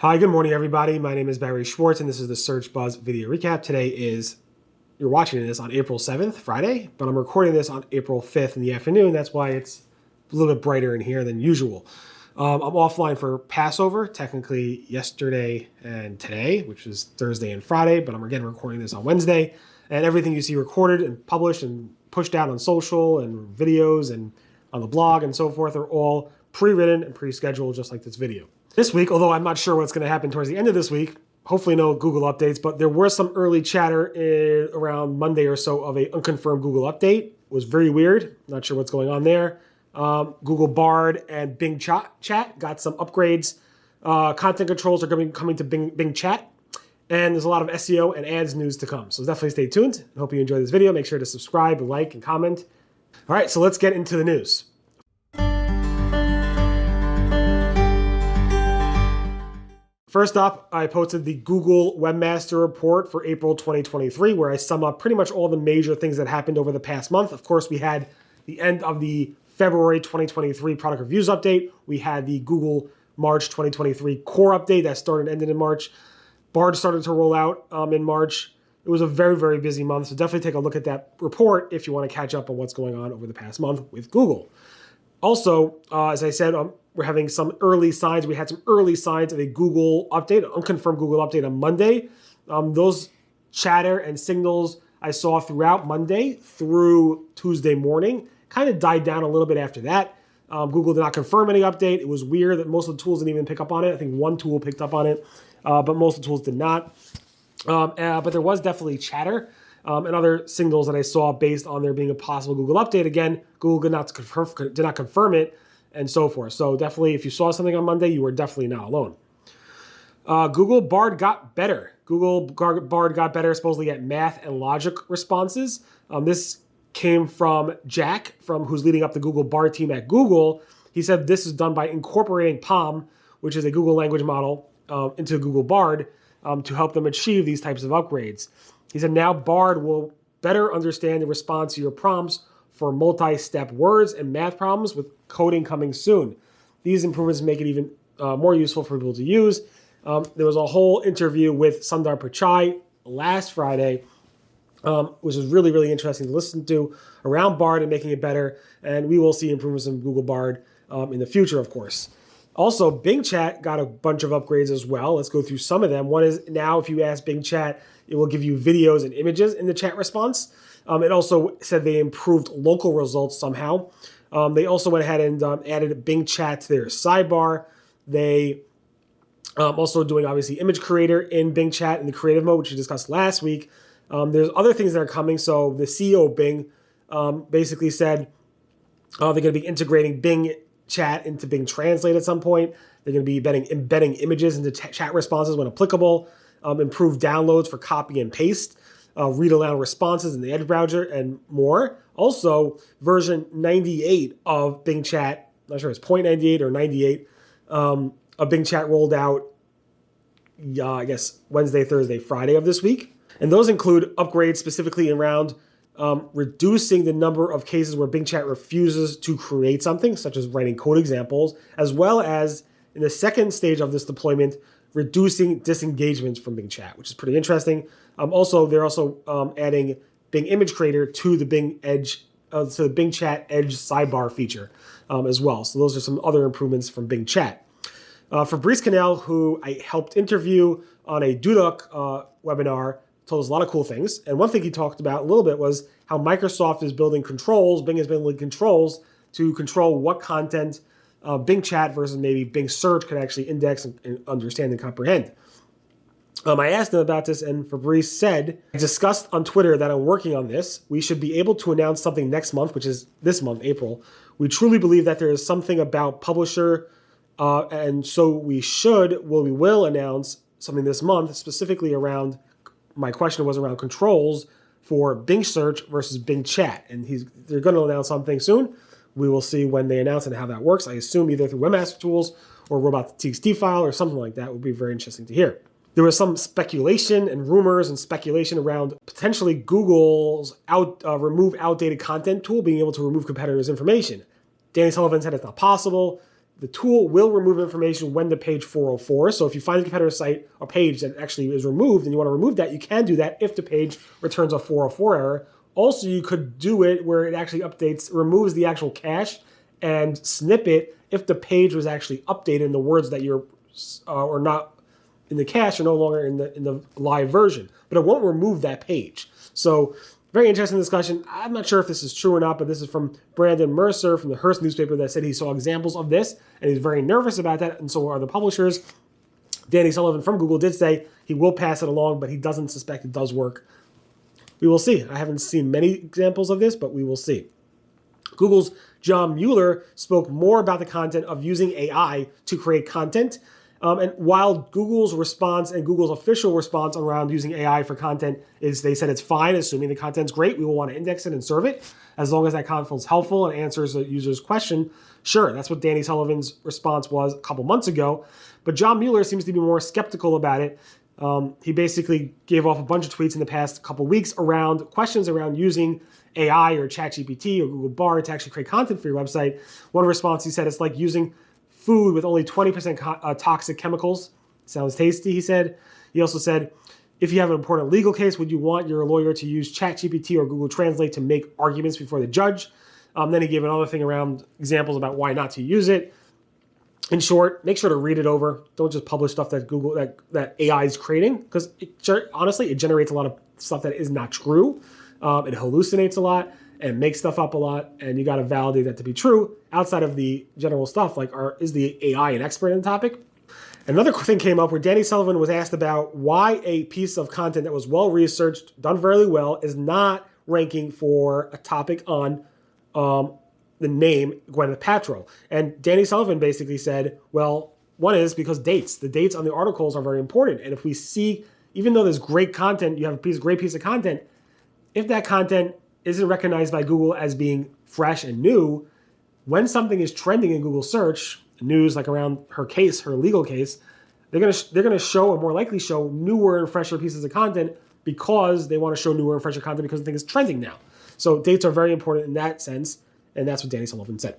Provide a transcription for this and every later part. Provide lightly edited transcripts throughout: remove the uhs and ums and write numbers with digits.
Hi, good morning, everybody. My name is Barry Schwartz, and this is the Search Buzz video recap. Today is, you're watching this on April 7th, Friday, but I'm recording this on April 5th in the afternoon. That's why it's a little bit brighter in here than usual. I'm offline for Passover, technically yesterday and today, which is Thursday and Friday, but I'm again recording this on Wednesday. And everything you see recorded and published and pushed out on social and videos and on the blog and so forth are all pre-written and pre-scheduled, just like this video. This week, although I'm not sure what's going to happen towards the end of this week, hopefully no Google updates, but there were some early chatter around Monday or so of a unconfirmed Google update. It was very weird. Not sure what's going on there. Google Bard and Bing Chat got some upgrades. Content controls are coming to Bing Chat. And there's a lot of SEO and ads news to come. So definitely stay tuned. I hope you enjoyed this video. Make sure to subscribe, like, and comment. All right, so let's get into the news. First up, I posted the Google Webmaster report for April 2023, where I sum up pretty much all the major things that happened over the past month. Of course, we had the end of the February 2023 product reviews update. We had the Google March 2023 core update that started and ended in March. Bard started to roll out in March. It was a very, very busy month, so definitely take a look at that report if you want to catch up on what's going on over the past month with Google. Also, as I said, we're having some early signs. We had some early signs of a Google update, an unconfirmed Google update on Monday. Those chatter and signals I saw throughout Monday through Tuesday morning kind of died down a little bit after that. Google did not confirm any update. It was weird that most of the tools didn't even pick up on it. I think one tool picked up on it, but most of the tools did not. But there was definitely chatter and other signals that I saw based on there being a possible Google update. Again, Google did not confirm it, and so forth. So definitely, if you saw something on Monday, you were definitely not alone. Google Bard got better. Google Bard got better supposedly at math and logic responses. This came from Jack, who's leading up the Google Bard team at Google. He said this is done by incorporating PaLM, which is a Google language model, into Google Bard to help them achieve these types of upgrades. He said now Bard will better understand the response to your prompts for multi-step words and math problems with coding coming soon. These improvements make it even more useful for people to use. There was a whole interview with Sundar Pichai last Friday, which was really, really interesting to listen to around Bard and making it better. And we will see improvements in Google Bard in the future, of course. Also, Bing Chat got a bunch of upgrades as well. Let's go through some of them. One is now if you ask Bing Chat, it will give you videos and images in the chat response. It also said they improved local results somehow. They also went ahead and added Bing Chat to their sidebar. They also doing obviously image creator in Bing Chat in the creative mode, which we discussed last week. There's other things that are coming. So the CEO of Bing basically said they're going to be integrating Bing Chat into Bing Translate at some point. They're going to be embedding images into chat responses when applicable, improve downloads for copy and paste, read aloud responses in the Edge browser, and more. Also, version 98 of Bing Chat, not sure it's 0.98 or 98, of Bing Chat rolled out, I guess, Wednesday, Thursday, Friday of this week. And those include upgrades specifically around reducing the number of cases where Bing Chat refuses to create something, such as writing code examples, as well as in the second stage of this deployment, reducing disengagements from Bing Chat, which is pretty interesting. Also, they're also adding Bing Image Creator to the Bing Edge, to the Bing Chat Edge sidebar feature as well. So those are some other improvements from Bing Chat. Fabrice Cannell, who I helped interview on a Dudok webinar, told us a lot of cool things. And one thing he talked about a little bit was how Microsoft is building controls, Bing is building controls to control what content Bing Chat versus maybe Bing Search could actually index and understand and comprehend. I asked him about this, and Fabrice said, I discussed on Twitter that I'm working on this. We should be able to announce something next month, which is this month, April. We truly believe that there is something about publisher, and so we will announce something this month, specifically around, my question was around controls for Bing Search versus Bing Chat. And they're going to announce something soon. We will see when they announce and how that works. I assume either through Webmaster tools or robot.txt file or something like that. Would be very interesting to hear. There was some speculation and rumors and speculation around potentially Google's remove outdated content tool being able to remove competitors' information. Danny Sullivan said it's not possible. The tool will remove information when to page 404. So if you find a competitor site or page that actually is removed and you want to remove that, you can do that if the page returns a 404 error. Also, you could do it where it actually removes the actual cache and snip it if the page was actually updated and the words that you're are not in the cache are no longer in the live version. But it won't remove that page. So very interesting discussion. I'm not sure if this is true or not, but this is from Brandon Mercer from the Hearst newspaper that said he saw examples of this and he's very nervous about that, and so are the publishers. Danny Sullivan from Google did say he will pass it along, but he doesn't suspect it does work. We will see. I haven't seen many examples of this, but we will see. Google's John Mueller spoke more about the content of using AI to create content. And while Google's response and Google's official response around using AI for content is they said it's fine, assuming the content's great, we will want to index it and serve it, as long as that content is helpful and answers the user's question. Sure, that's what Danny Sullivan's response was a couple months ago. But John Mueller seems to be more skeptical about it. He basically gave off a bunch of tweets in the past couple weeks around questions around using AI or ChatGPT or Google Bar to actually create content for your website. One response, he said, it's like using food with only 20% toxic chemicals. Sounds tasty, he said. He also said, if you have an important legal case, would you want your lawyer to use ChatGPT or Google Translate to make arguments before the judge? Then he gave another thing around examples about why not to use it. In short, make sure to read it over. Don't just publish stuff that that AI is creating, because honestly, it generates a lot of stuff that is not true. It hallucinates a lot and makes stuff up a lot, and you got to validate that to be true outside of the general stuff, like is the AI an expert in the topic? Another thing came up where Danny Sullivan was asked about why a piece of content that was well-researched, done very well, is not ranking for a topic on the name Gwyneth Paltrow. And Danny Sullivan basically said, well, one is because the dates on the articles are very important. And if we see, even though there's great content, you have a great piece of content, if that content isn't recognized by Google as being fresh and new, when something is trending in Google search, news like around her legal case, they're gonna show, or more likely show, newer and fresher pieces of content because they want to show newer and fresher content because the thing is trending now. So dates are very important in that sense, and that's what Danny Sullivan said.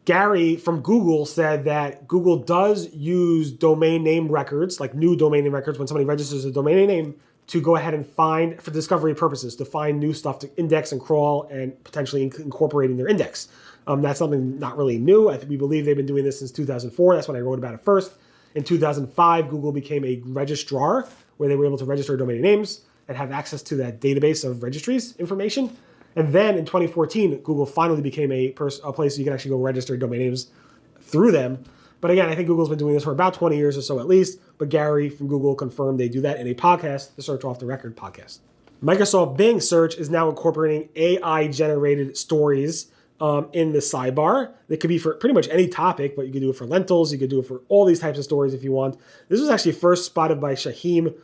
Gary from Google said that Google does use domain name records, like new domain name records, when somebody registers a domain name, to go ahead and find, for discovery purposes, to find new stuff to index and crawl and potentially incorporate in their index. That's something not really new. We believe they've been doing this since 2004. That's when I wrote about it first. In 2005, Google became a registrar where they were able to register domain names and have access to that database of registries information. And then in 2014, Google finally became a place you can actually go register domain names through them. But again, I think Google's been doing this for about 20 years or so at least. But Gary from Google confirmed they do that in a podcast, the Search Off the Record podcast. Microsoft Bing Search is now incorporating AI-generated stories in the sidebar. It could be for pretty much any topic, but you could do it for lentils. You could do it for all these types of stories if you want. This was actually first spotted by Shaheem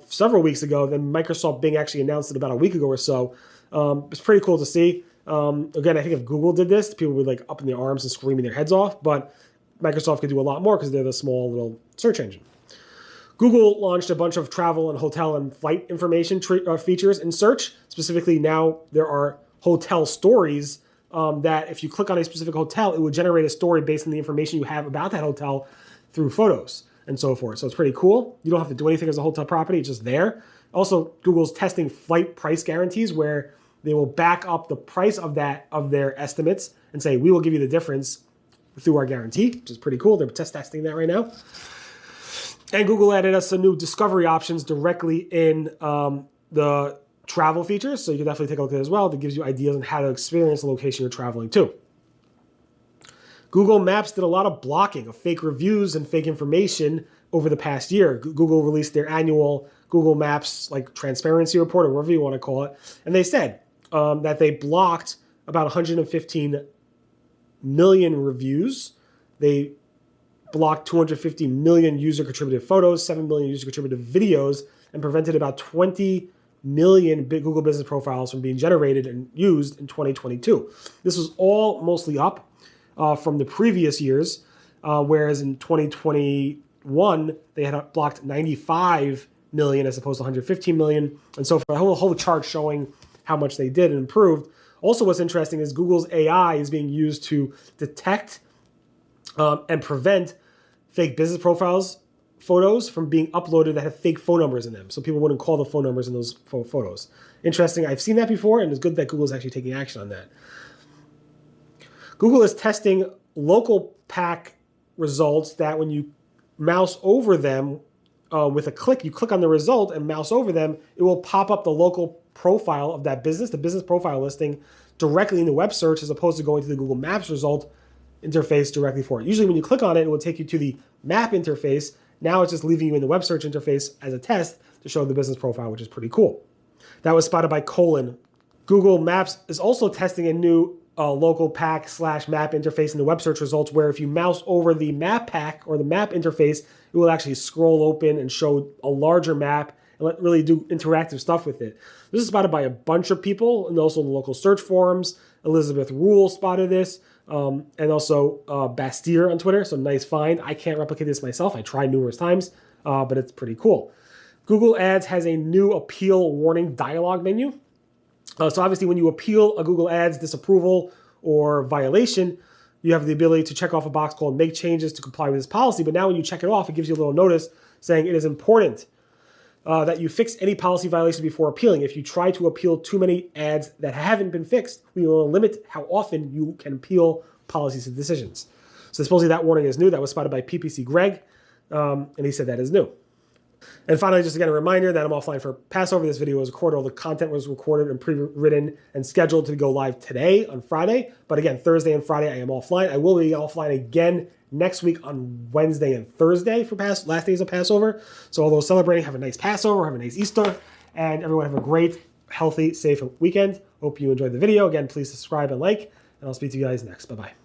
several weeks ago. Then Microsoft Bing actually announced it about a week ago or so. It's pretty cool to see. Again, I think if Google did this, people would be like up in their arms and screaming their heads off. But Microsoft could do a lot more because they're the small little search engine. Google launched a bunch of travel and hotel and flight information features in search. Specifically, now there are hotel stories that if you click on a specific hotel, it would generate a story based on the information you have about that hotel through photos and so forth. So it's pretty cool. You don't have to do anything as a hotel property. It's just there. Also, Google's testing flight price guarantees where they will back up the price of their estimates and say, we will give you the difference through our guarantee, which is pretty cool. They're testing that right now. And Google added us some new discovery options directly in the travel features. So you can definitely take a look at it as well. That gives you ideas on how to experience the location you're traveling to. Google Maps did a lot of blocking of fake reviews and fake information over the past year. Google released their annual Google Maps transparency report, or whatever you want to call it. And they said that they blocked about 115 million reviews. They blocked 250 million user-contributed photos, 7 million user-contributed videos, and prevented about 20 million Google business profiles from being generated and used in 2022. This was all mostly up from the previous years, whereas in 2021, they had blocked 95 million as opposed to 115 million. And so for the whole chart showing how much they did and improved. Also, what's interesting is Google's AI is being used to detect and prevent fake business profiles photos from being uploaded that have fake phone numbers in them. So people wouldn't call the phone numbers in those photos. Interesting. I've seen that before, and it's good that Google's actually taking action on that. Google is testing local pack results that when you mouse over them with a click, you click on the result and mouse over them, it will pop up the local profile of that business, the business profile listing, directly in the web search as opposed to going to the Google Maps result interface directly for it. Usually when you click on it, it will take you to the map interface. Now it's just leaving you in the web search interface as a test to show the business profile, which is pretty cool. That was spotted by Colin. Google Maps is also testing a new local pack / map interface in the web search results where if you mouse over the map pack or the map interface, it will actually scroll open and show a larger map and really do interactive stuff with it. This is spotted by a bunch of people and also in the local search forums. Elizabeth Rule spotted this and also Bastier on Twitter. So nice find. I can't replicate this myself. I tried numerous times, but it's pretty cool. Google Ads has a new appeal warning dialog menu. So obviously when you appeal a Google Ads disapproval or violation, you have the ability to check off a box called make changes to comply with this policy. But now when you check it off, it gives you a little notice saying it is important that you fix any policy violations before appealing. If you try to appeal too many ads that haven't been fixed, we will limit how often you can appeal policies and decisions. So supposedly that warning is new. That was spotted by PPC Greg, and he said that is new. And finally, just again, a reminder that I'm offline for Passover. This video was recorded. All the content was recorded and pre-written and scheduled to go live today on Friday. But again, Thursday and Friday, I am offline. I will be offline again next week on Wednesday and Thursday for last days of Passover. So all those celebrating, have a nice Passover, have a nice Easter, and everyone have a great, healthy, safe weekend. Hope you enjoyed the video. Again, please subscribe and like, and I'll speak to you guys next. Bye-bye.